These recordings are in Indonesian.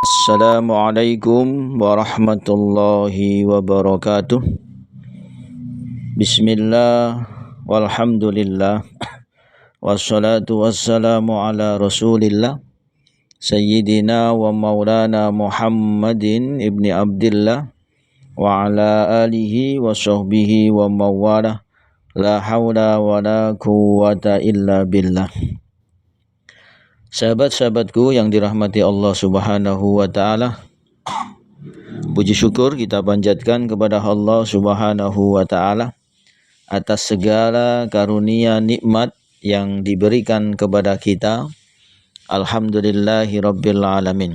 Assalamualaikum warahmatullahi wabarakatuh. Bismillah walhamdulillah wassalatu wassalamu ala rasulillah Sayyidina wa maulana Muhammadin ibni Abdillah wa ala alihi wa sahbihi wa mawalah. La hawla wa la quwwata illa billah. Sahabat-sahabatku yang dirahmati Allah Subhanahu wa taala, puji syukur kita panjatkan kepada Allah Subhanahu wa taala atas segala karunia nikmat yang diberikan kepada kita. Alhamdulillahirabbil alamin.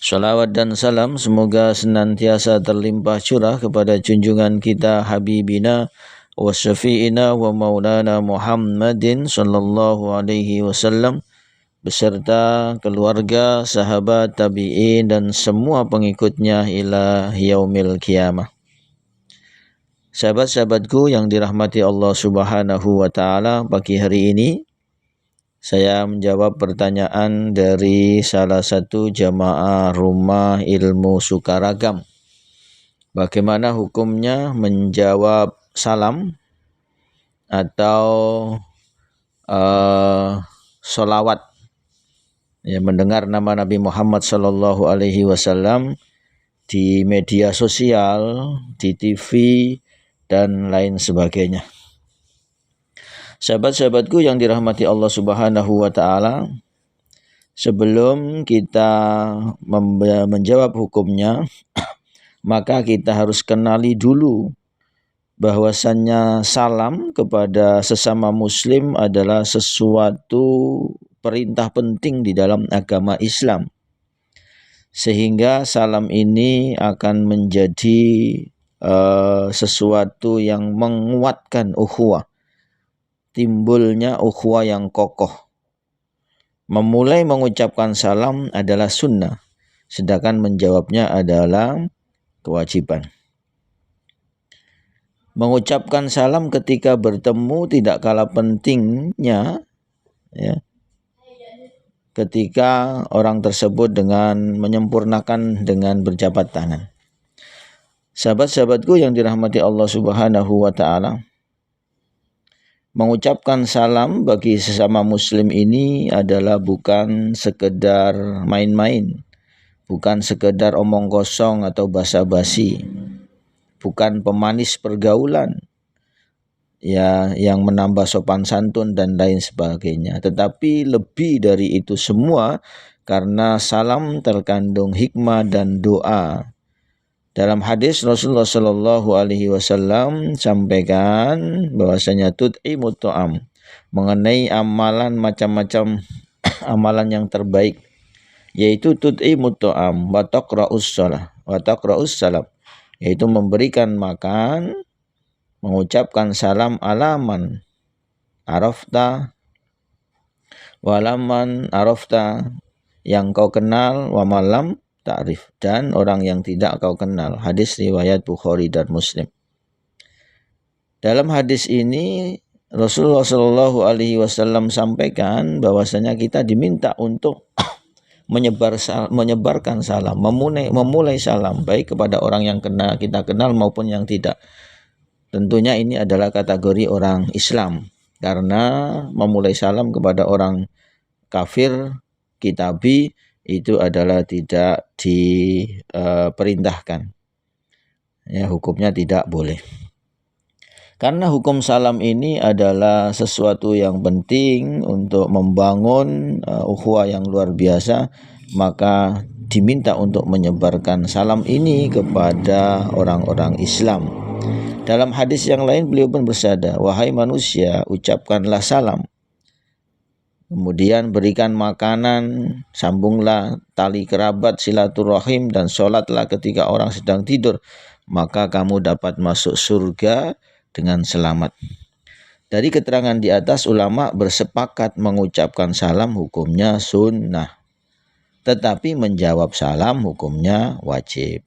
Salawat dan salam semoga senantiasa terlimpah curah kepada junjungan kita Habibina wa syafi'ina wa maulana Muhammadin sallallahu alaihi wasallam beserta keluarga, sahabat, tabi'in dan semua pengikutnya ila yaumil qiyamah. Sahabat-sahabatku yang dirahmati Allah Subhanahu wa taala, pagi hari ini saya menjawab pertanyaan dari salah satu jamaah Rumah Ilmu Sukaragam. Bagaimana hukumnya menjawab salam atau solawat, ya, mendengar nama Nabi Muhammad sallallahu alaihi wasallam di media sosial, di TV dan lain sebagainya. Sahabat-sahabatku yang dirahmati Allah Subhanahu wa taala, sebelum kita menjawab hukumnya, maka kita harus kenali dulu bahwasannya salam kepada sesama muslim adalah sesuatu perintah penting di dalam agama Islam. Sehingga salam ini akan menjadi sesuatu yang menguatkan ukhuwah. Timbulnya ukhuwah yang kokoh. Memulai mengucapkan salam adalah sunnah, sedangkan menjawabnya adalah kewajiban. Mengucapkan salam ketika bertemu tidak kalah pentingnya, ya, ketika orang tersebut dengan menyempurnakan dengan berjabat tangan. Sahabat-sahabatku yang dirahmati Allah Subhanahu wa taala, mengucapkan salam bagi sesama muslim ini adalah bukan sekedar main-main, bukan sekedar omong kosong atau basa-basi, bukan pemanis pergaulan, ya, yang menambah sopan santun dan lain sebagainya, tetapi lebih dari itu semua karena salam terkandung hikmah dan doa. Dalam hadis Rasulullah sallallahu alaihi wasallam sampaikan bahwasanya tut'imut ta'am, mengenai amalan macam-macam amalan yang terbaik, yaitu tut'imut ta'am wa taqra'us salam, yaitu memberikan makan, mengucapkan salam alaman arafta walaman arafta, yang kau kenal, wa malam ta'rif, dan orang yang tidak kau kenal. Hadis riwayat Bukhari dan Muslim. Dalam hadis ini Rasulullah Shallallahu Alaihi Wasallam sampaikan bahwasanya kita diminta untuk menyebarkan salam, memulai salam baik kepada orang yang kita kenal maupun yang tidak. Tentunya ini adalah kategori orang Islam, karena memulai salam kepada orang kafir, kitabi, itu adalah tidak diperintahkan. Ya, hukumnya tidak boleh. Karena hukum salam ini adalah sesuatu yang penting untuk membangun ukhuwah yang luar biasa, maka diminta untuk menyebarkan salam ini kepada orang-orang Islam. Dalam hadis yang lain beliau pun bersabda, wahai manusia, ucapkanlah salam, kemudian berikan makanan, sambunglah tali kerabat, silaturahim, dan sholatlah ketika orang sedang tidur, maka kamu dapat masuk surga dengan selamat. Dari keterangan di atas, ulama bersepakat mengucapkan salam hukumnya sunnah, tetapi menjawab salam hukumnya wajib.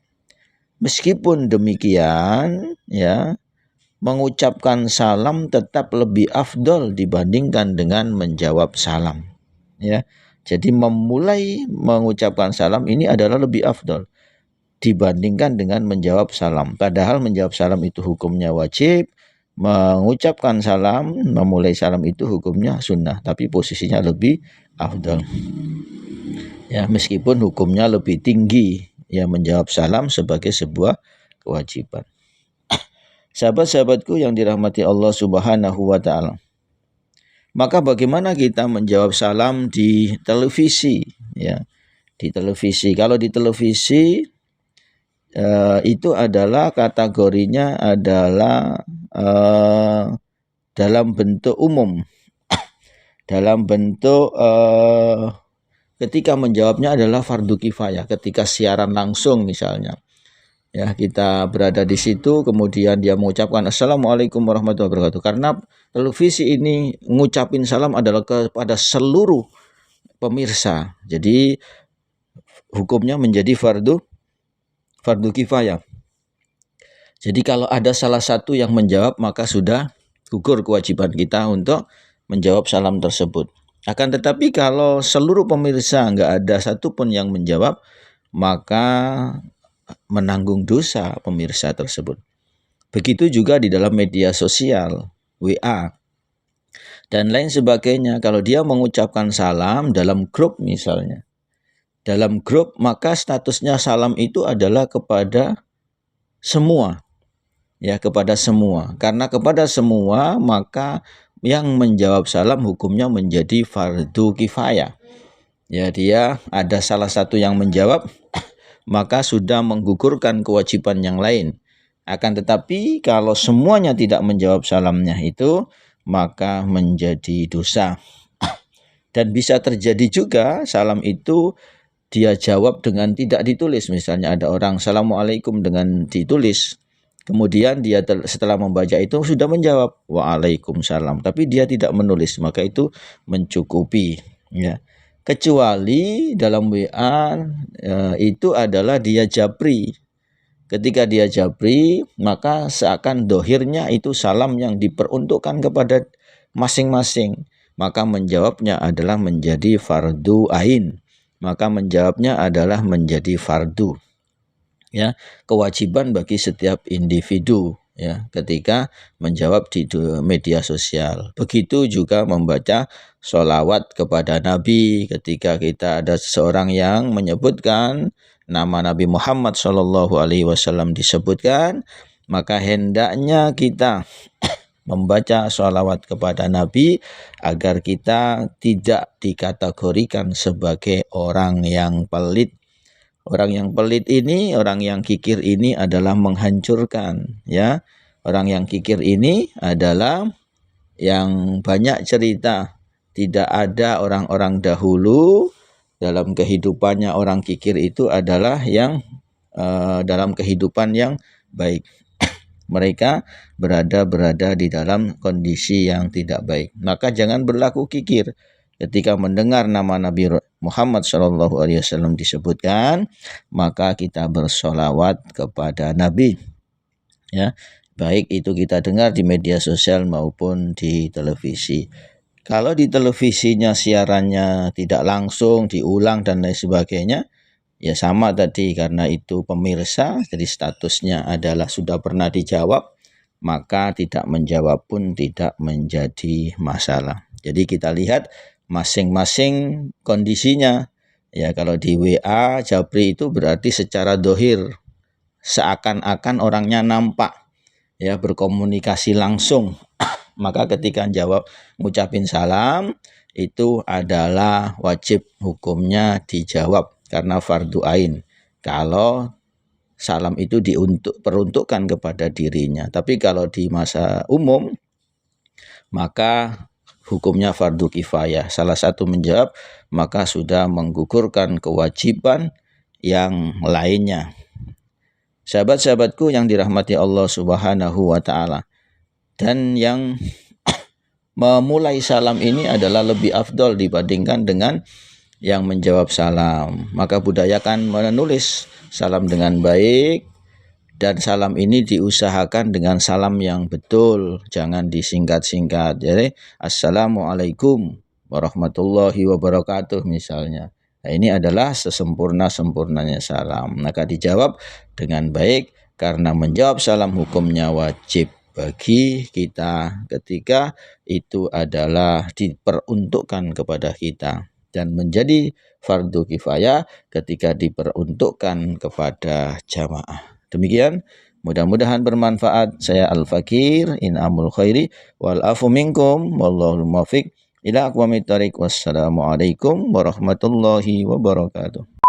Meskipun demikian, ya, mengucapkan salam tetap lebih afdol dibandingkan dengan menjawab salam. Ya, Jadi memulai mengucapkan salam ini adalah lebih afdol dibandingkan dengan menjawab salam. Padahal menjawab salam itu hukumnya wajib, mengucapkan salam, memulai salam itu hukumnya sunnah, tapi posisinya lebih afdol. Ya, meskipun hukumnya lebih tinggi, ya menjawab salam sebagai sebuah kewajiban. Sahabat-sahabatku yang dirahmati Allah Subhanahu wa taala. Maka bagaimana kita menjawab salam di televisi, ya? Di televisi. Kalau di televisi itu adalah kategorinya adalah dalam bentuk umum. Dalam bentuk ketika menjawabnya adalah fardu kifayah, ketika siaran langsung misalnya. Ya, kita berada di situ, kemudian dia mengucapkan Assalamualaikum warahmatullahi wabarakatuh. Karena televisi ini ngucapin salam adalah kepada seluruh pemirsa. Jadi hukumnya menjadi fardu kifayah. Jadi kalau ada salah satu yang menjawab, maka sudah gugur kewajiban kita untuk menjawab salam tersebut. Akan tetapi kalau seluruh pemirsa nggak ada satupun yang menjawab, maka menanggung dosa pemirsa tersebut. Begitu juga di dalam media sosial, WA, dan lain sebagainya. Kalau dia mengucapkan salam dalam grup misalnya, dalam grup, maka statusnya salam itu adalah kepada semua. Ya, kepada semua. Karena kepada semua, maka yang menjawab salam hukumnya menjadi fardu kifayah. Ya, dia ada salah satu yang menjawab, maka sudah menggugurkan kewajiban yang lain. Akan tetapi kalau semuanya tidak menjawab salamnya itu, maka menjadi dosa. Dan bisa terjadi juga salam itu dia jawab dengan tidak ditulis. Misalnya ada orang Assalamualaikum dengan ditulis, kemudian dia setelah membaca itu sudah menjawab Waalaikumsalam, tapi dia tidak menulis, maka itu mencukupi, ya. Kecuali dalam WA itu adalah dia jabri. Ketika dia jabri, maka seakan dohirnya itu salam yang diperuntukkan kepada masing-masing. Maka menjawabnya adalah menjadi fardu ain. Maka menjawabnya adalah menjadi fardu. Ya, kewajiban bagi setiap individu, ya, ketika menjawab di media sosial. Begitu juga membaca sholawat kepada Nabi. Ketika kita ada seseorang yang menyebutkan nama Nabi Muhammad SAW disebutkan, maka hendaknya kita membaca sholawat kepada Nabi agar kita tidak dikategorikan sebagai orang yang pelit. Orang yang pelit ini, orang yang kikir ini adalah menghancurkan, ya. Orang yang kikir ini adalah yang banyak cerita. Tidak ada orang-orang dahulu dalam kehidupannya orang kikir itu adalah yang dalam kehidupan yang baik. Mereka berada di dalam kondisi yang tidak baik. Maka jangan berlaku kikir. Ketika mendengar nama Nabi Muhammad SAW disebutkan, maka kita bersolawat kepada Nabi. Ya, baik itu kita dengar di media sosial maupun di televisi. Kalau di televisinya siarannya tidak langsung, diulang dan lain sebagainya, ya sama tadi, karena itu pemirsa, jadi statusnya adalah sudah pernah dijawab, maka tidak menjawab pun tidak menjadi masalah. Jadi kita lihat masing-masing kondisinya. Ya, kalau di WA jabri itu berarti secara dohir, seakan-akan orangnya nampak, ya, berkomunikasi langsung. Maka ketika jawab ngucapin salam itu adalah wajib hukumnya dijawab karena fardu ain. Kalau salam itu peruntukkan kepada dirinya. Tapi kalau di masa umum, maka hukumnya fardu kifayah. Salah satu menjawab, maka sudah menggugurkan kewajiban yang lainnya. Sahabat-sahabatku yang dirahmati Allah Subhanahu wa taala. Dan yang memulai salam ini adalah lebih afdol dibandingkan dengan yang menjawab salam. Maka budayakan menulis salam dengan baik, dan salam ini diusahakan dengan salam yang betul, jangan disingkat-singkat. Jadi Assalamualaikum warahmatullahi wabarakatuh misalnya. Nah, ini adalah sesempurna-sempurnanya salam. Maka dijawab dengan baik karena menjawab salam hukumnya wajib bagi kita ketika itu adalah diperuntukkan kepada kita, dan menjadi fardu kifayah ketika diperuntukkan kepada jamaah. Demikian, mudah-mudahan bermanfaat. Saya Al-Fakir, in amul khairi wal afu minkum, wallahul muwaffiq ila aqwamit thoriq. Wassalamualaikum warahmatullahi wabarakatuh.